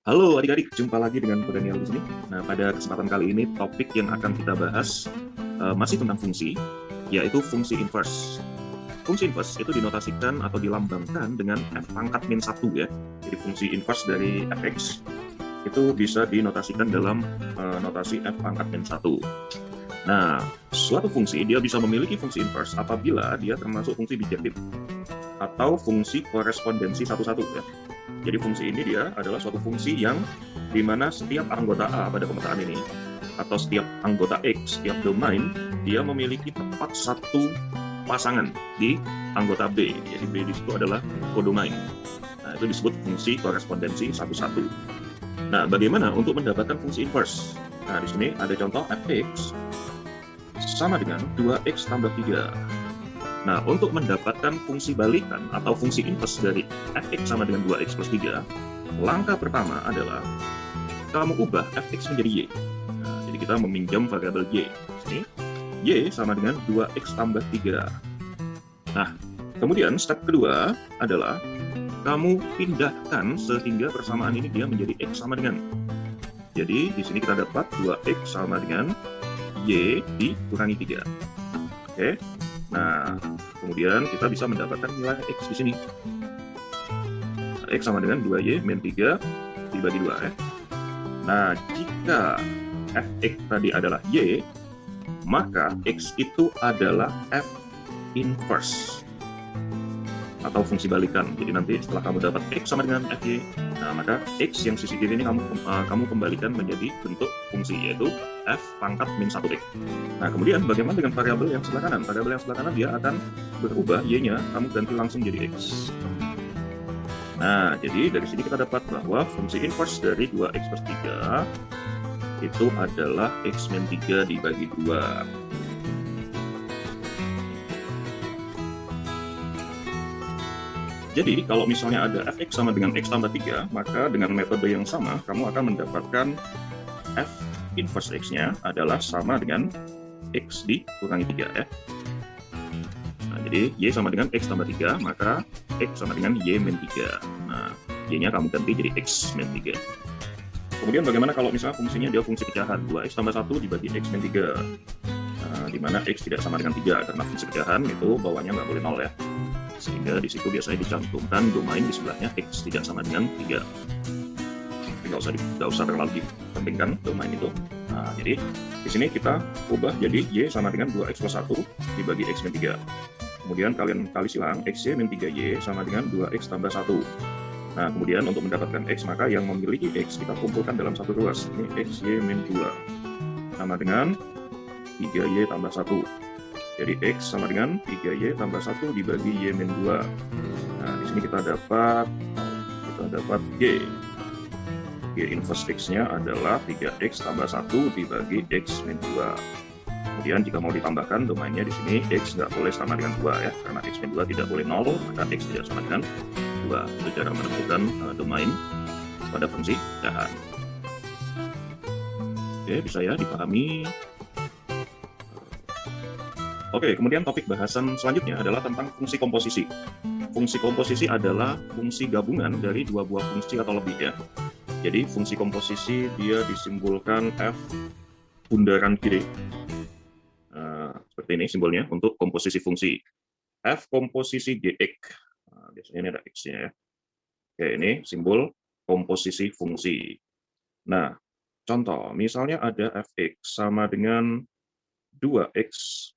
Halo adik-adik, jumpa lagi dengan Ko Daniel di sini. Nah, pada kesempatan kali ini topik yang akan kita bahas masih tentang fungsi, yaitu fungsi inverse. Fungsi inverse itu dinotasikan atau dilambangkan dengan f pangkat min 1 ya. Jadi fungsi inverse dari fx itu bisa dinotasikan dalam notasi f pangkat min 1. Nah, suatu fungsi dia bisa memiliki fungsi inverse apabila dia termasuk fungsi bijektif atau fungsi korespondensi satu-satu ya. Jadi fungsi ini dia adalah suatu fungsi yang dimana setiap anggota A pada pemetaan ini atau setiap anggota X, setiap domain, dia memiliki tepat satu pasangan di anggota B. Jadi B di situ adalah kodomain. Nah, itu disebut fungsi korespondensi satu-satu. Nah, bagaimana untuk mendapatkan fungsi inverse? Nah, di sini ada contoh fx sama dengan 2x tambah 3. Nah, untuk mendapatkan fungsi balikan atau fungsi inverse dari fx sama dengan 2x plus 3, langkah pertama adalah kamu ubah fx menjadi y. Nah, jadi kita meminjam variabel y. Sini, y sama dengan 2x tambah 3. Nah, kemudian step kedua adalah kamu pindahkan sehingga persamaan ini dia menjadi x sama dengan. Jadi, di sini kita dapat 2x sama dengan y dikurangi 3. Oke. Nah, kemudian kita bisa mendapatkan nilai X di sini. X sama dengan 2Y min 3 dibagi 2 ya. Nah, jika Fx tadi adalah Y, maka X itu adalah F inverse atau fungsi balikan. Jadi nanti setelah kamu dapat X sama dengan Fy, nah maka X yang sisi kiri ini kamu kembalikan menjadi bentuk fungsi, yaitu F pangkat min 1X. Nah, kemudian bagaimana dengan variabel yang sebelah kanan? Variabel yang sebelah kanan dia akan berubah, Y-nya kamu ganti langsung jadi X. Nah, jadi dari sini kita dapat bahwa fungsi inverse dari 2X plus 3 itu adalah X min 3 dibagi 2. Jadi, kalau misalnya ada fx sama dengan x tambah 3, maka dengan metode yang sama, kamu akan mendapatkan f inverse x-nya adalah sama dengan x dikurangi 3 ya. Nah, jadi y sama dengan x tambah 3, maka x sama dengan y min 3. Nah, y-nya kamu ganti jadi x min 3. Kemudian bagaimana kalau misalnya fungsinya dia fungsi pecahan, 2x tambah 1 dibagi x min 3. Nah, di mana x tidak sama dengan 3, karena fungsi pecahan itu bawahnya nggak boleh 0 ya. Sehingga di situ biasanya dicantumkan domain di sebelahnya x tidak sama dengan 3. Tapi nggak usah terlalu dipentingkan domain itu. Nah, jadi di sini kita ubah jadi y sama dengan 2x plus 1 dibagi x min 3. Kemudian kalian kali silang xy min 3y sama dengan 2x tambah 1. Nah, kemudian untuk mendapatkan x, maka yang memiliki x kita kumpulkan dalam satu ruas. Ini xy min 2 sama dengan 3y tambah 1. Jadi X sama dengan 3Y tambah 1 dibagi Y min 2. Nah, di sini kita dapat Y. Y inverse X-nya adalah 3X tambah 1 dibagi X min 2. Kemudian jika mau ditambahkan domainnya di sini X nggak boleh sama dengan 2 ya, karena X min 2 tidak boleh 0, maka X tidak sama dengan 2. Itu cara menentukan domain pada fungsi pecahan. Oke, bisa ya dipahami. Oke, kemudian topik bahasan selanjutnya adalah tentang fungsi komposisi. Fungsi komposisi adalah fungsi gabungan dari dua buah fungsi atau lebih ya. Jadi fungsi komposisi dia disimbolkan F bundaran kiri. Seperti ini simbolnya untuk komposisi fungsi. F komposisi GX. Nah, biasanya ini ada X-nya ya. Oke, ini simbol komposisi fungsi. Nah, contoh, misalnya ada Fx sama dengan 2x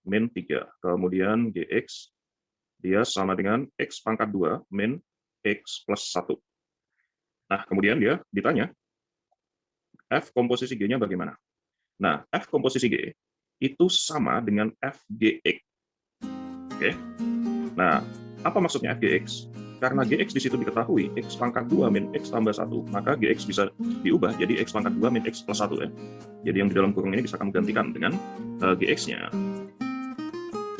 min 3, kemudian gx dia sama dengan x pangkat 2 min x plus 1. Nah, kemudian dia ditanya, f komposisi g-nya bagaimana? Nah, f komposisi g itu sama dengan fgx. Oke. Nah, apa maksudnya fgx? Karena gx di situ diketahui x pangkat 2 min x tambah 1, maka gx bisa diubah jadi x pangkat 2 min x plus 1 ya. Jadi yang di dalam kurung ini bisa kamu gantikan dengan gx-nya.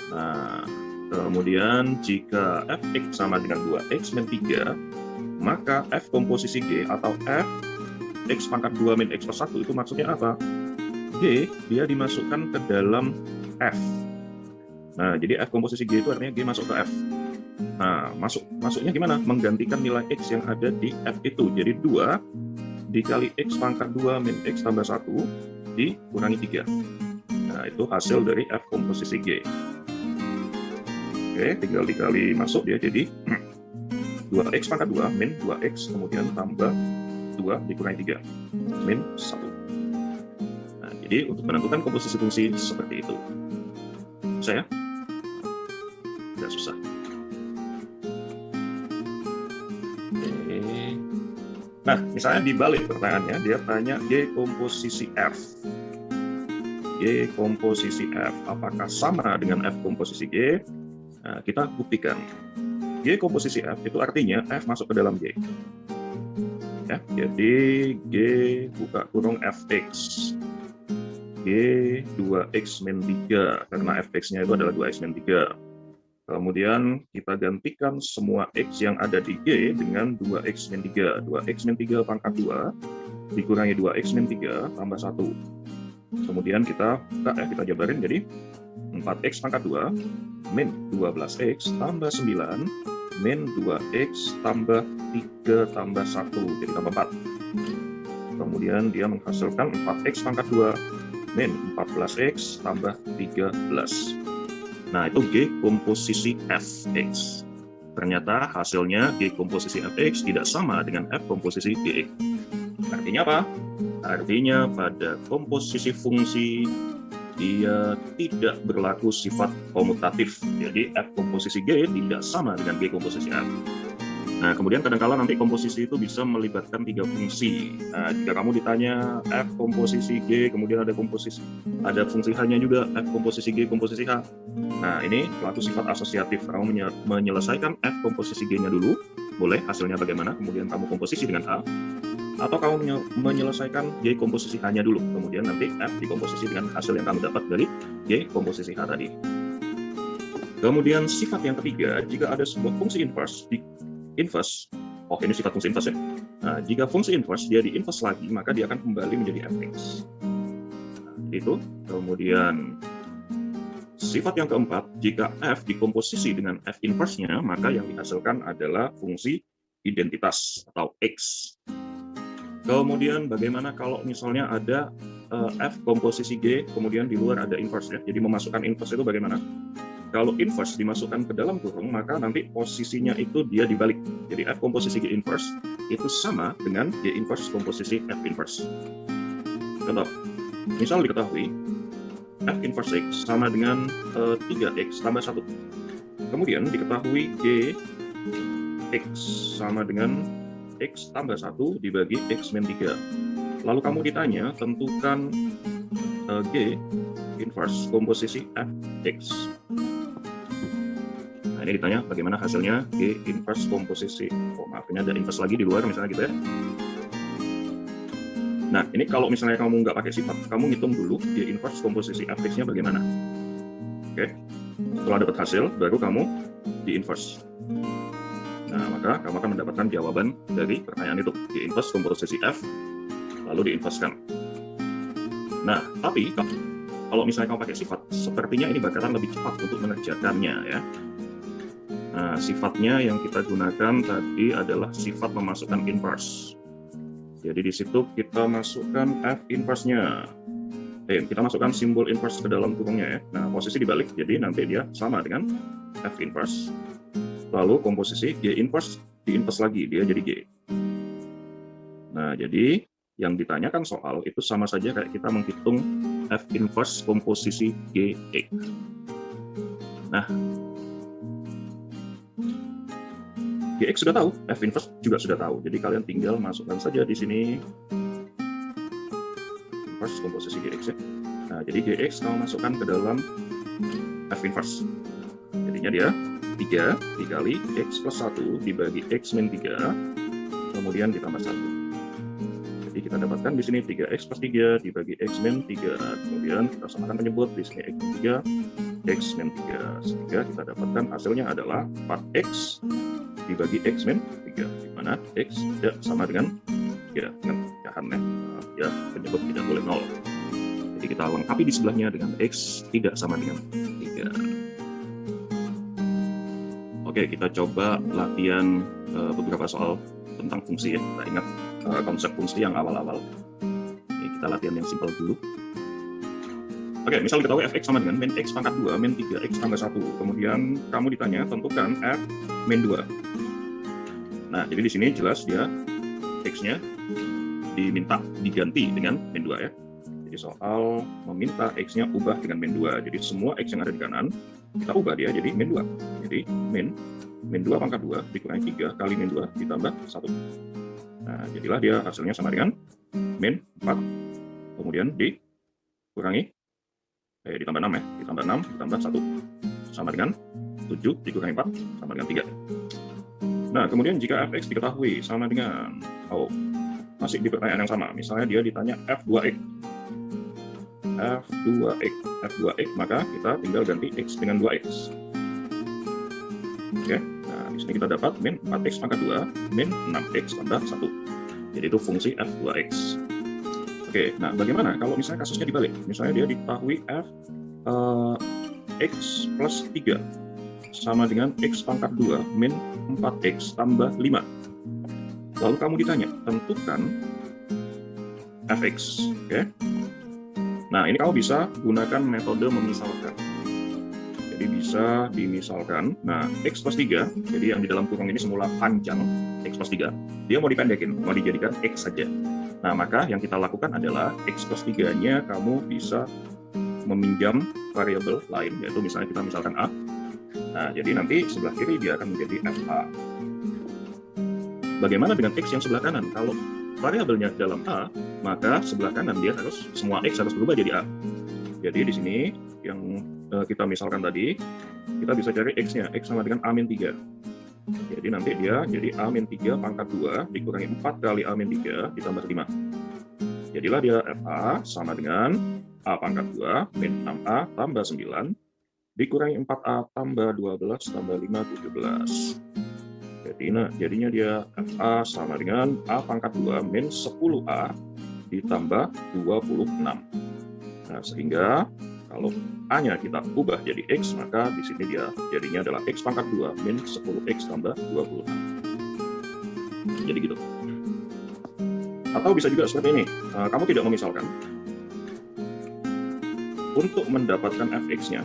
Nah, kemudian jika fx sama dengan 2x min 3, maka f komposisi g atau f x pangkat 2 min x plus 1 itu maksudnya apa? G dia dimasukkan ke dalam f. Nah, jadi f komposisi g itu artinya g masuk ke f. Nah, masuknya gimana? Menggantikan nilai X yang ada di F itu. Jadi 2 dikali X pangkat 2 min X tambah 1 dikurangi 3. Nah, itu hasil dari F komposisi G. Oke, tinggal dikali masuk dia jadi 2X pangkat 2 min 2X kemudian tambah 2 dikurangi 3 min 1. Nah, jadi untuk menentukan komposisi fungsi seperti itu. Susah ya? Tidak susah. Oke. Nah, misalnya dibalik pertanyaannya, dia tanya G komposisi F. G komposisi F, apakah sama dengan F komposisi G? Nah, kita buktikan. G komposisi F itu artinya F masuk ke dalam G. Ya, jadi G buka kurung Fx. G 2X min 3, karena Fx-nya itu adalah 2X min 3. Kemudian kita gantikan semua X yang ada di G dengan 2X min 3. 2X min 3 pangkat 2 dikurangi 2X min 3 tambah 1. Kemudian kita jabarin jadi 4X pangkat 2 min 12X tambah 9 min 2X tambah 3 tambah 1, jadi tambah 4. Kemudian dia menghasilkan 4X pangkat 2 min 14X tambah 13. Nah, itu G komposisi Fx. Ternyata hasilnya G komposisi Fx tidak sama dengan F komposisi Gx. Artinya apa? Artinya pada komposisi fungsi dia tidak berlaku sifat komutatif. Jadi F komposisi G tidak sama dengan G komposisi F. Nah, kemudian kadang-kala nanti komposisi itu bisa melibatkan 3 fungsi. Nah, jika kamu ditanya F komposisi G, kemudian ada fungsi H-nya juga, F komposisi G, komposisi H. Nah, ini pelaku sifat asosiatif. Kamu menyelesaikan F komposisi G-nya dulu, boleh hasilnya bagaimana, kemudian kamu komposisi dengan H. Atau kamu menyelesaikan G komposisi H-nya dulu, kemudian nanti F dikomposisi dengan hasil yang kamu dapat dari G komposisi H tadi. Kemudian sifat yang ketiga, jika ada sebuah fungsi inverse, ini sifat fungsi inverse ya. Nah, jika fungsi inverse dia di-inverse lagi, maka dia akan kembali menjadi Fx. Nah, itu. Kemudian sifat yang keempat, jika F dikomposisi dengan F inverse-nya, maka yang dihasilkan adalah fungsi identitas atau X. Kemudian bagaimana kalau misalnya ada F komposisi G, kemudian di luar ada inverse ya. Jadi memasukkan inverse itu bagaimana? Kalau inverse dimasukkan ke dalam kurung, maka nanti posisinya itu dia dibalik. Jadi F komposisi G inverse itu sama dengan G inverse komposisi F inverse. Contoh, misal diketahui F inverse X sama dengan 3X tambah 1. Kemudian diketahui G X sama dengan X tambah 1 dibagi X min 3. Lalu kamu ditanya, tentukan G inverse komposisi Fx. Nah, ini ditanya bagaimana hasilnya G inverse komposisi, ini ada inverse lagi di luar misalnya gitu ya. Nah, ini kalau misalnya kamu nggak pakai sifat, kamu ngitung dulu G inverse komposisi Fx-nya bagaimana. Oke, setelah dapat hasil, baru kamu di inverse. Nah, maka kamu akan mendapatkan jawaban dari pertanyaan itu, G inverse komposisi F, lalu di-inversekan. Nah, tapi kalau misalnya kamu pakai sifat, sepertinya ini bakalan lebih cepat untuk mengerjakannya ya. Nah, sifatnya yang kita gunakan tadi adalah sifat memasukkan inverse. Jadi di situ kita masukkan F inverse-nya. Kita masukkan simbol inverse ke dalam kurungnya ya. Nah, posisi dibalik, jadi nanti dia sama dengan F inverse. Lalu komposisi G inverse di-inverse lagi, dia jadi G. Nah, jadi yang ditanyakan soal itu sama saja kayak kita menghitung F inverse komposisi GX. Nah, GX sudah tahu, F inverse juga sudah tahu. Jadi kalian tinggal masukkan saja di sini inverse komposisi GX ya. Nah, jadi GX kamu masukkan ke dalam F inverse. Jadinya dia 3 dikali X plus 1 dibagi X min 3, kemudian ditambah 1. Jadi kita dapatkan di sini 3X plus 3 dibagi X min 3, kemudian kita samakan penyebut di sini X min 3, X min 3, sehingga kita dapatkan hasilnya adalah 4X dibagi X min 3, di mana X tidak sama dengan 3, dengan pecahan ya, penyebut tidak boleh 0. Jadi kita lengkapi di sebelahnya dengan X tidak sama dengan 3. Oke, kita coba latihan beberapa soal tentang fungsi ya. Kita ingat konsep fungsi yang awal-awal. Ini kita latihan yang simpel dulu. Oke, misal diketahui fx sama dengan min x pangkat 2 min 3x tambah 1. Kemudian kamu ditanya tentukan f min 2. Nah, jadi di sini jelas dia x-nya diminta diganti dengan min 2 ya. Jadi soal meminta x-nya ubah dengan min 2. Jadi semua x yang ada di kanan kita ubah dia jadi min 2. Jadi min 2 pangkat 2 dikurangi 3 kali min 2 ditambah 1. Nah, jadilah dia hasilnya sama dengan min 4. Kemudian dikurangi ditambah 6 ya, ditambah 6 ditambah 1 sama dengan 7 dikurangi 4 sama dengan 3. Nah, kemudian jika fx diketahui sama dengan masih di pertanyaan yang sama, misalnya dia ditanya f2x, maka kita tinggal ganti x dengan 2x. Oke, nah di sini kita dapat min 4x pangkat 2 min 6x tambah 1. Jadi itu fungsi f2x. Oke, nah bagaimana kalau misalnya kasusnya dibalik? Misalnya dia diketahui f x plus 3 sama dengan x pangkat 2 min 4x tambah 5. Lalu kamu ditanya, tentukan fx. Oke. Nah, ini kamu bisa gunakan metode memisalkan. Jadi bisa dimisalkan, nah x plus 3, jadi yang di dalam kurung ini semula panjang, x plus 3, dia mau dipendekin, mau dijadikan x saja. Nah, maka yang kita lakukan adalah x plus 3-nya kamu bisa meminjam variabel lain, yaitu misalnya kita misalkan a. Nah, jadi nanti sebelah kiri dia akan menjadi fa. Bagaimana dengan x yang sebelah kanan? Kalau variabelnya dalam a, maka sebelah kanan dia harus, semua x harus berubah jadi a. Jadi di sini yang kita misalkan tadi, kita bisa cari x-nya, x sama dengan a-3. Jadi nanti dia jadi a-3 pangkat 2 dikurangi 4 kali a-3 ditambah 5. Jadilah dia fa sama dengan a pangkat 2 min 6a tambah 9 dikurangi 4a tambah 12 tambah 5, 17. Jadinya dia fa sama dengan a pangkat 2 min 10a ditambah 26. Nah, sehingga kalau a-nya kita ubah jadi x, maka di sini dia jadinya adalah x pangkat 2 min 10x tambah 26. Jadi gitu. Atau bisa juga seperti ini, kamu tidak memisalkan. Untuk mendapatkan fx-nya,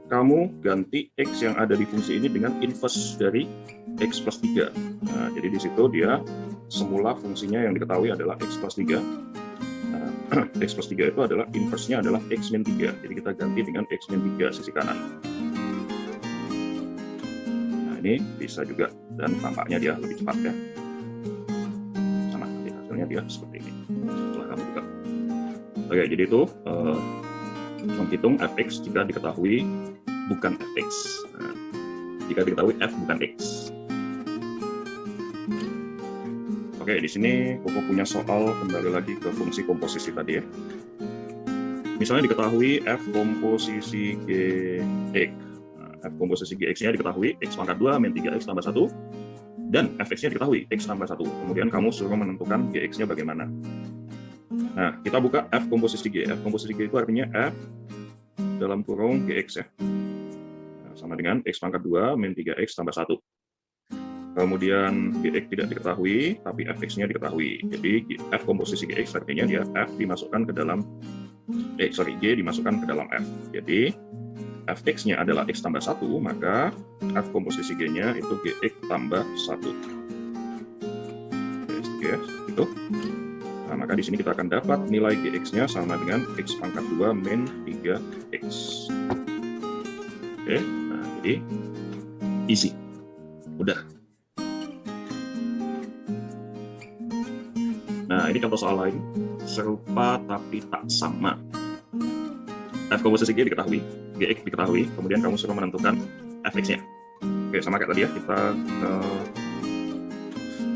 kamu ganti x yang ada di fungsi ini dengan inverse dari x plus 3. Nah, jadi di situ dia semula fungsinya yang diketahui adalah x plus 3. X plus 3 itu adalah inverse-nya adalah x min 3. Jadi kita ganti dengan x min 3 sisi kanan. Nah, ini bisa juga, dan tampaknya dia lebih cepat ya. Sama, nanti hasilnya dia seperti ini. Setelah kamu buka. Oke, jadi itu menghitung fx jika diketahui bukan fx. Nah, jika diketahui f bukan x. Oke, di sini Koko punya soal kembali lagi ke fungsi komposisi tadi ya. Misalnya diketahui f komposisi gx. Nah, f komposisi gx-nya diketahui x pangkat 2 min 3x tambah 1 dan fx-nya diketahui x tambah 1. Kemudian kamu suruh menentukan gx-nya bagaimana. Nah, kita buka f komposisi g. F komposisi g itu artinya f dalam kurung gx ya. Nah, sama dengan x pangkat 2 min 3x tambah 1. Kemudian gx tidak diketahui, tapi fx-nya diketahui. Jadi f komposisi gx artinya dia f dimasukkan ke dalam g dimasukkan ke dalam f. Jadi fx-nya adalah x tambah 1, maka f komposisi g-nya itu gx tambah 1. Oke, itu. Nah, maka di sini kita akan dapat nilai gx-nya sama dengan x pangkat 2 min 3x. Oke, nah jadi easy. Udah. Nah, ini contoh soal lain, serupa tapi tak sama. F komposisi G diketahui, Gx diketahui, kemudian kamu suruh menentukan fx-nya. Oke, sama kayak tadi ya, kita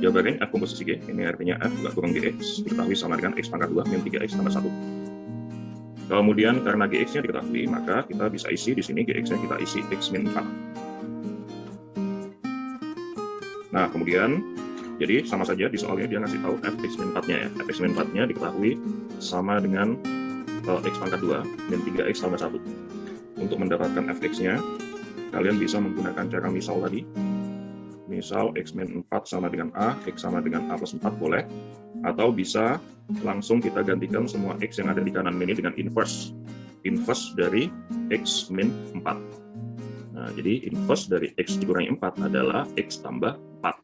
jabarin F komposisi G, ini artinya F juga kurang Gx, diketahui sama dengan X pangkat 2 min 3X tambah 1. Kemudian karena Gx-nya diketahui, maka kita bisa isi di sini Gx-nya kita isi X min 4. Nah, kemudian jadi sama saja di soalnya dia ngasih tahu fx min 4-nya ya. Fx min 4-nya diketahui sama dengan x pangkat 2 min 3x tambah 1. Untuk mendapatkan fx-nya, kalian bisa menggunakan cara misal tadi. misal X min 4 sama dengan A, X sama dengan A plus 4 boleh. Atau bisa langsung kita gantikan semua X yang ada di kanan ini dengan inverse. Inverse dari X min 4. Nah, jadi inverse dari X dikurangi 4 adalah X tambah 4.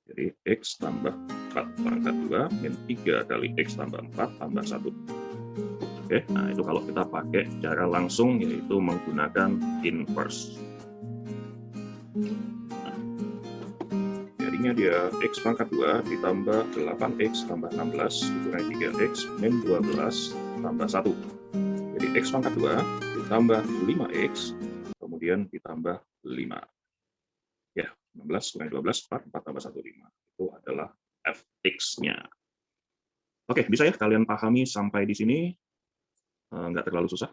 Jadi X tambah 4 pangkat 2 min 3 kali X tambah 4 tambah 1. Oke, nah itu kalau kita pakai cara langsung, yaitu menggunakan inverse. Nah, jadinya dia X pangkat 2 ditambah 8X tambah 16 dikurangi 3X min 12 tambah 1. Jadi X pangkat 2 ditambah 5X, kemudian ditambah 5. Ya, 16 kurangi 12, 4 tambah 1, 5. Itu adalah fx-nya. Oke, bisa ya kalian pahami sampai di sini? Nggak terlalu susah.